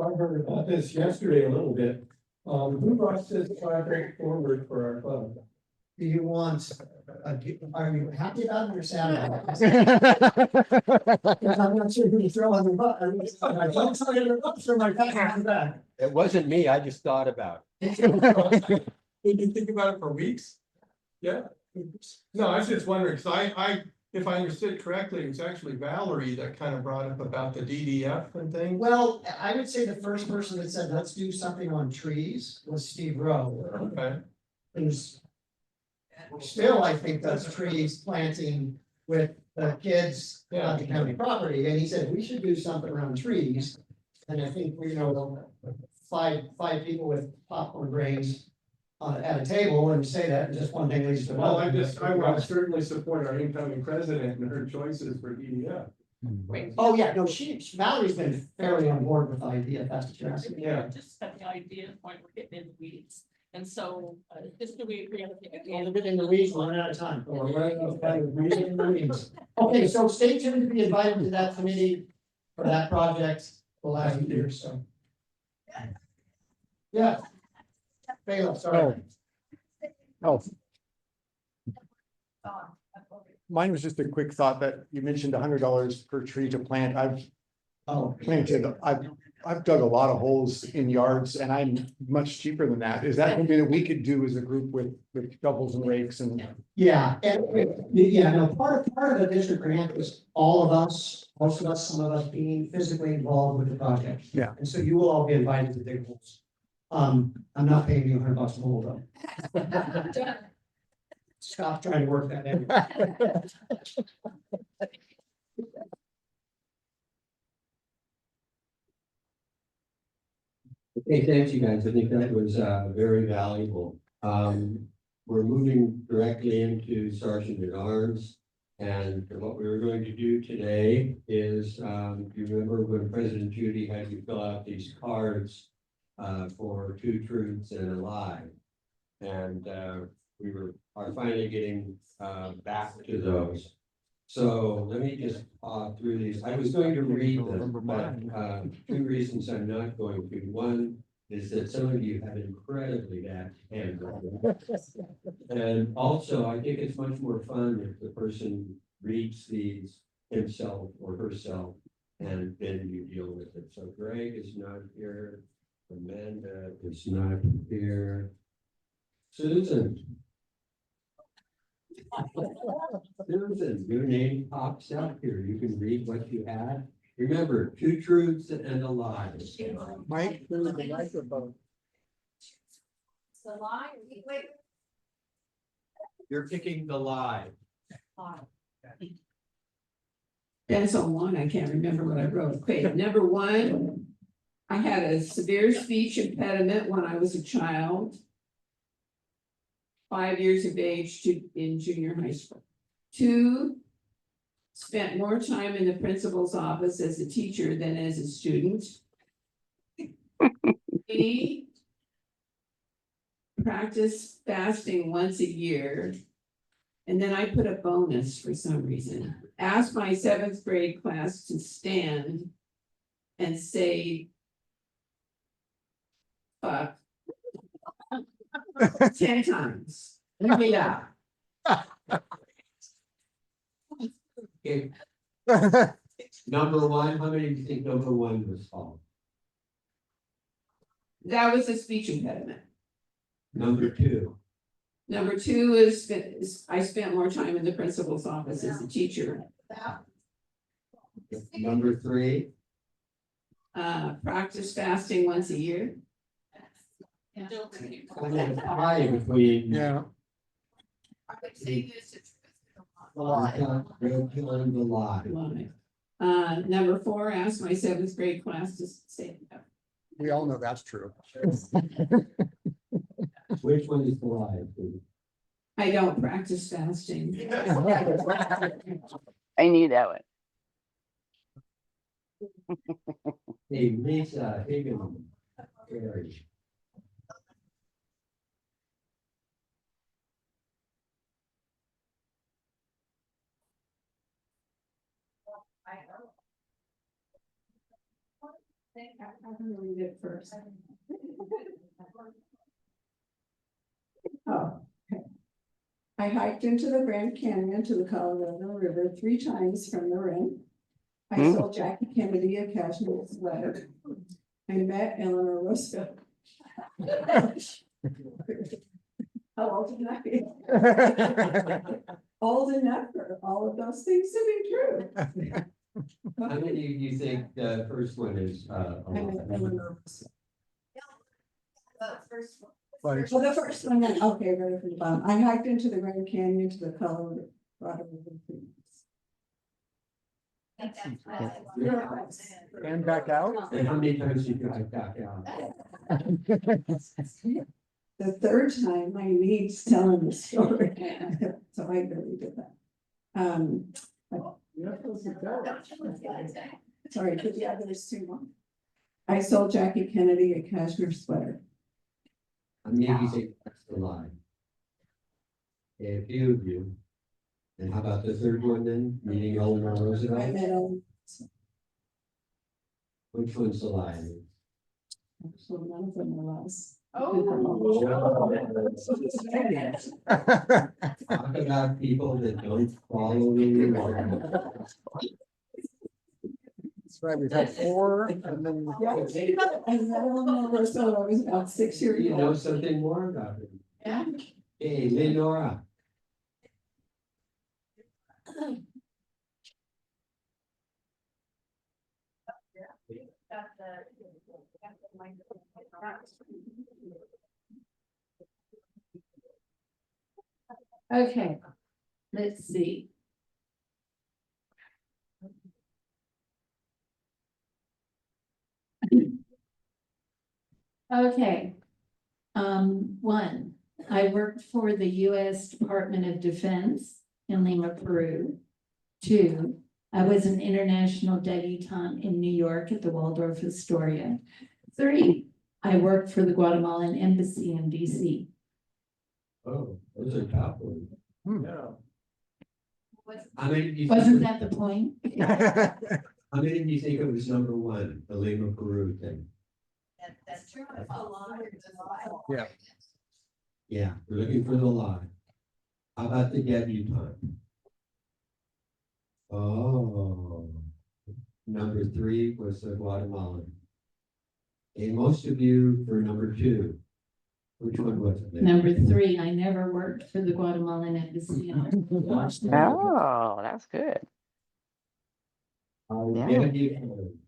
I heard about this yesterday a little bit. Who brought this project forward for our club? Do you want, are you happy about it or sad about it? Because I'm not sure who to throw on the butt. I don't tell you the butts or my back on the back. It wasn't me, I just thought about Did you think about it for weeks? Yeah. No, I was just wondering, because if I understood correctly, it was actually Valerie that kind of brought up about the DDF and things. Well, I would say the first person that said, let's do something on trees was Steve Rowe. Okay. Who's still, I think, does trees planting with the kids on the county property, and he said, we should do something around trees. And I think, you know, five people with popcorn grains at a table and say that, and just one thing leads to another. Well, I will certainly support our incoming president and her choices for DDF. Oh, yeah, no, Valerie's been fairly on board with the idea, if that's what you're asking. Yeah. Just at the idea point, we're getting in the weeds, and so, just do we agree on We're getting in the weeds, we're running out of time. Okay, so stay tuned to be invited to that committee for that project the last year, so. Yeah. Bailiff, sorry. Oh. Mine was just a quick thought that you mentioned $100 per tree to plant. I've dug a lot of holes in yards and I'm much cheaper than that. Is that something that we could do as a group with shovels and rakes and? Yeah, no, part of the district grant was all of us, most of us, some of us being physically involved with the project. Yeah. And so you will all be invited to dig holes. I'm not paying you $100 a hole though. Stop trying to work that in. Okay, thanks you guys. I think that was very valuable. We're moving directly into Sergeant at Arms. And what we were going to do today is, you remember when President Judy had you fill out these cards for 2 truths and a lie. And we are finally getting back to those. So let me just through these. I was going to read them, but 2 reasons I'm not going to. One is that some of you have incredibly bad handwriting. And also, I think it's much more fun if the person reads these himself or herself, and then you deal with it. So Greg is not here. Amanda is not here. Susan. Susan, your name pops up here. You can read what you had. Remember, 2 truths and a lie. Mike, there's the microphone. The lie, wait. You're picking the lie. That's on one, I can't remember what I wrote. Okay, number 1, I had a severe speech impediment when I was a child. 5 years of age in junior high school. 2, spent more time in the principal's office as a teacher than as a student. 3, practice fasting once a year. And then I put a bonus for some reason. Asked my 7th grade class to stand and say, fuck. 10 times. Yeah. Okay. Number 1, how many do you think number 1 was called? That was a speech impediment. Number 2. Number two is, I spent more time in the principal's office as a teacher. Number 3, Practice fasting once a year. I'm gonna tie between. Yeah. The lot. Number 4, asked my 7th grade class to stand up. We all know that's true. Which one is the lie? I don't practice fasting. I knew that one. Hey, Lisa, Higgins. Gary. I'm gonna read it first. Oh, okay. I hiked into the Grand Canyon to the Colorado River 3 times from the rim. I sold Jackie Kennedy a cashmere sweater. I met Eleanor Roosevelt. How old can I be? Old enough for all of those things to be true. How many of you think the first one is, a I met lie? Eleanor Roosevelt. Like, Well, the first one, then, okay, right from the bottom. I hiked into the Grand Canyon to the Colorado River. and back out. And how many times you got back out? The third time, my niece telling the story, so I really did that. Sorry, but the others too long. I sold Jackie Kennedy a cashmere sweater. How many of you think that's the lie? A few of you. And how about the third one then, meaning Eleanor I Roosevelt? met Which one's the lie? so none of them were lies. Talk about people that don't follow the law. That's right, we've had 4 and then. Yeah, and that one was so I was about 6 years You know old. something more about it. Yeah. Hey, Lenora. Okay, let's see. Okay. 1, I worked for the US Department of Defense in Lima, Peru. 2, I was an international debutante in New York at the Waldorf Astoria. 3, I worked for the Guatemalan Embassy in DC. Oh, those are top ones. Yeah. How many of you? Wasn't that the point? How many of you think it was number 1, the Lima Peru thing? That's true. Yeah. Yeah, we're looking for the lie. How about the debutante? Oh, number 3 was the Guatemalan. And most of you for number 2. Which one was it? Number 3, I never worked for the Guatemalan Embassy. Oh, that's good. Oh, Yeah. debutante.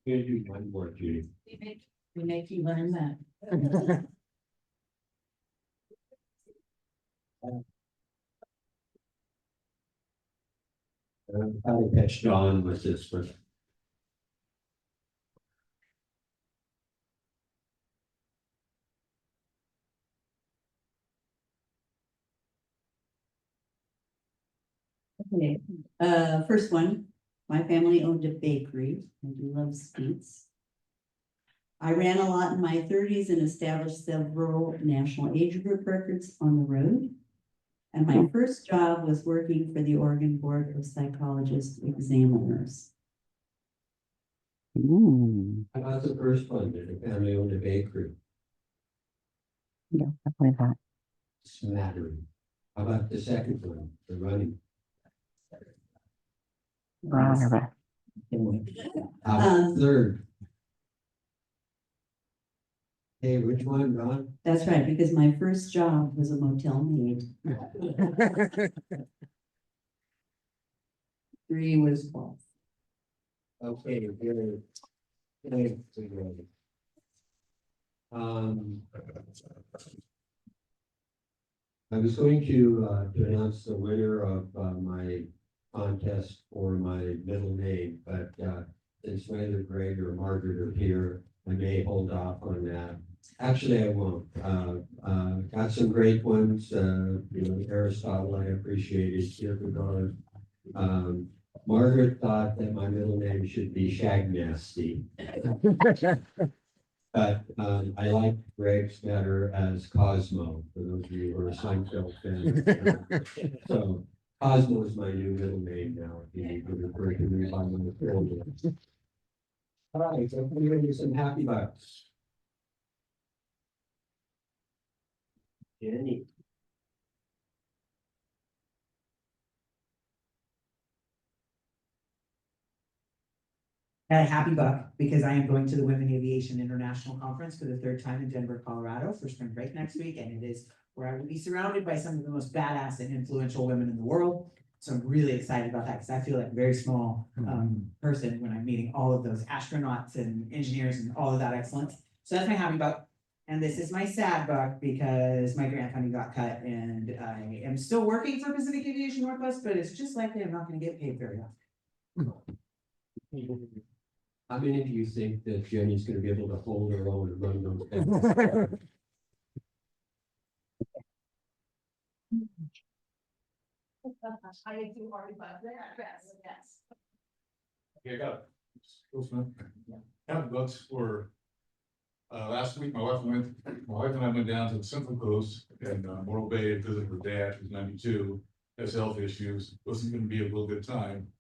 Gonna do one more, Judy. We make you learn that. How to catch Dawn with this one. Okay, first one, my family owned a bakery. I do love sweets. I ran a lot in my 30s and established several national age group records on the road. And my first job was working for the Oregon Board of Psychologist Examiners. Ooh, How about the first one, that the family owned a bakery? yeah, definitely that. Smattering. How about the second one, the running? Right. How about the third? Hey, which one, Ron? That's right, because my first job was a motel maid. 3 was false. Okay, good. Good, good. I was going to announce the winner of my contest for my middle name, but since neither Greg or Margaret are here, I may hold off on that. Actually, I won't. Got some great ones, Aristotle, I appreciated, Kierkegaard. Margaret thought that my middle name should be Shagnasty. But I like Greg's better as Cosmo, for those of you who are Seinfeld fans. So Cosmo is my new middle name now, if you need to refer to me by my full name. All right, so I'm gonna do some happy bucks. Jenny. Got a happy buck because I am going to the Women Aviation International Conference for the 3rd time in Denver, Colorado for spring break next week. And it is where I will be surrounded by some of the most badass and influential women in the world. So I'm really excited about that because I feel like a very small person when I'm meeting all of those astronauts and engineers and all of that excellence. So that's my happy buck. And this is my sad buck because my grant funding got cut and I am still working for Pacific Aviation Northwest, but it's just likely I'm not going to get paid very often. How many of you think that Jenny's gonna be able to hold her own among those? I do already, but yes. Okay, I got it. Happy bucks for, last week, my wife and I went down to the Central Coast and Morro Bay to visit her dad, who's 92, has health issues. Wasn't gonna be a real good time.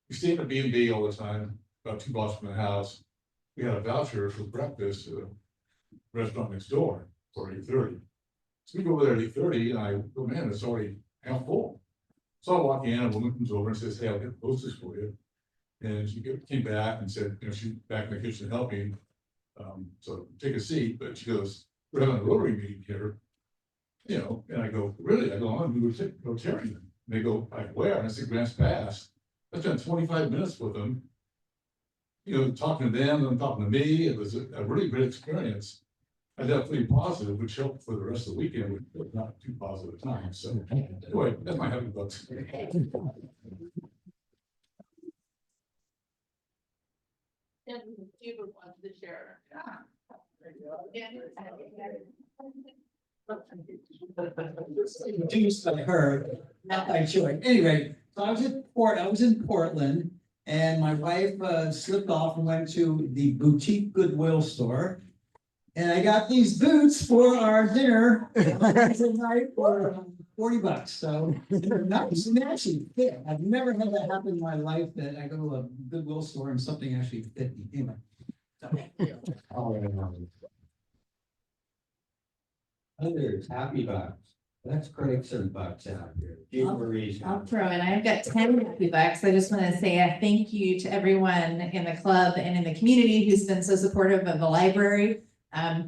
We stayed at B&B all the time, about 2 blocks from the house. We had a voucher for breakfast at a restaurant next door for 8:30. So we go over there at 8:30 and I go, man, it's already half full. So I walk in, a woman comes over and says, hey, I'll get posters for you. And she came back and said, she's back in the kitchen helping. So take a seat, but she goes, we're having a Rotary meeting here. And I go, really? I go, I'm going to go Rotarian. And they go, like, where? And I said, Grants Pass. I spent 25 minutes with them. Talking to them and talking to me. It was a really great experience. I definitely positive, which helped for the rest of the weekend, with not too positive times. So anyway, that's my happy bucks. And you would want to share. Juice I heard, not by choice. Anyway, so I was in Portland and my wife slipped off and went to the boutique Goodwill store. And I got these boots for our dinner tonight for $40. So they're nice and actually fit. I've never had that happen in my life that I go to a Goodwill store and something actually fit me. Anyway. Others, happy bucks. Let's crank some bucks out here. Jean Marie's. I'll throw in, I've got 10 happy bucks. I just want to say a thank you to everyone in the club and in the community who's been so supportive of the library.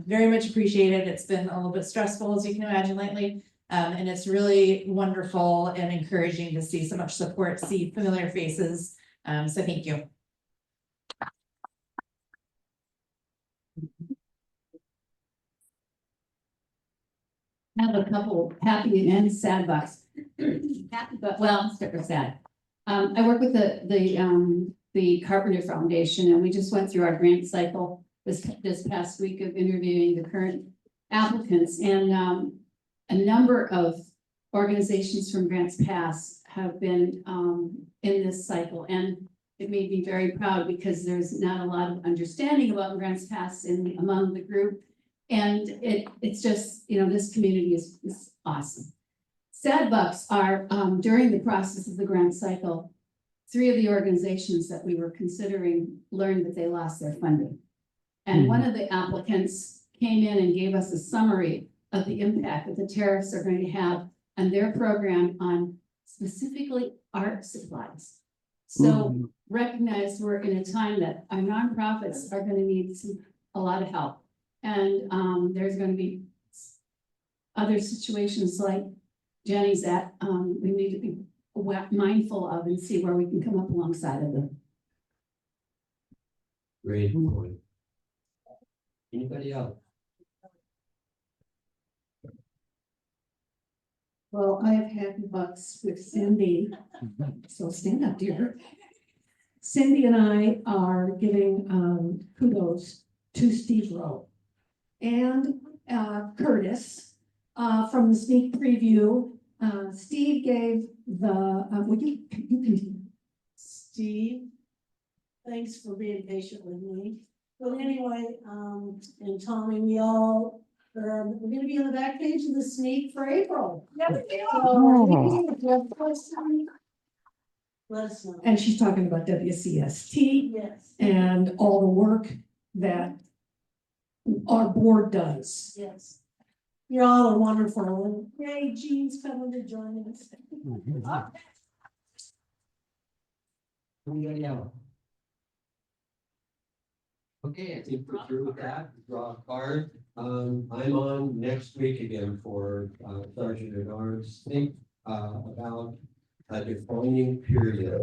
Very much appreciated. It's been a little bit stressful, as you can imagine, lately. And it's really wonderful and encouraging to see so much support, see familiar faces. So thank you. I have a couple happy and sad bucks. Happy, but well, let's start with sad. I work with the Carpenter Foundation, and we just went through our grant cycle this past week of interviewing the current applicants, and a number of organizations from Grants Pass have been in this cycle, and it made me very proud because there's not a lot of understanding about Grants Pass among the group. And it's just, this community is awesome. Sad bucks are, during the process of the grant cycle, 3 of the organizations that we were considering learned that they lost their funding. And one of the applicants came in and gave us a summary of the impact that the tariffs are going to have on their program on specifically art supplies. So recognize we're in a time that our nonprofits are going to need a lot of help. And, there's gonna be other situations like Jenny's at, we need to be mindful of and see where we can come up alongside of them. Great point. Anybody else? Well, I have had bucks with Cindy, so stand up, dear. Cindy and I are giving kudos to Steve Rowe and Curtis from the sneak preview. Steve gave the, would you continue? Steve, thanks for being patient with me. But anyway, and Tommy, we all, we're gonna be on the back page of the sneak for April. So, if you have a question, let us know. And she's talking about WCST Yes, and all the work that our board does. yes. You all are wonderful, and yay, Jean's coming to join us. Anybody else? Okay, I think we're through with that. Draw a card. I'm on next week again for Sergeant at Arms. Think about a defining period.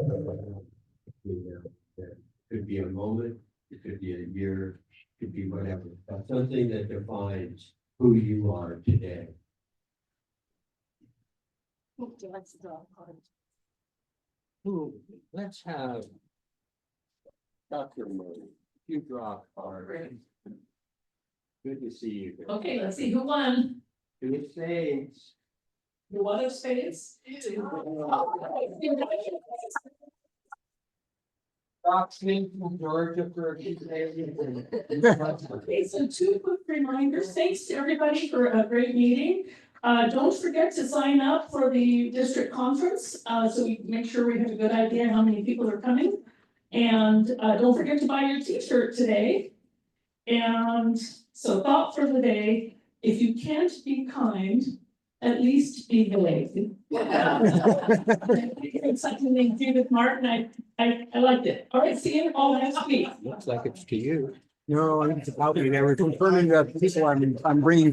That could be a moment, it could be a year, it could be whatever, but something that defines who you are today. Let's have Dr. Moon, you draw a card. Good to see you. Okay, let's see who won. Two spades. The one of spades. Boxing from Georgia for a few days. Okay, so two quick reminders. Thanks to everybody for a great meeting. Don't forget to sign up for the district conference, so we make sure we have a good idea how many people are coming. And don't forget to buy your t-shirt today. And so thought for the day, if you can't be kind, at least be vague. Something they do with Martin, I liked it. All right, see you all next week. Looks like it's to you. No, it's about me. They were confirming that people I'm bringing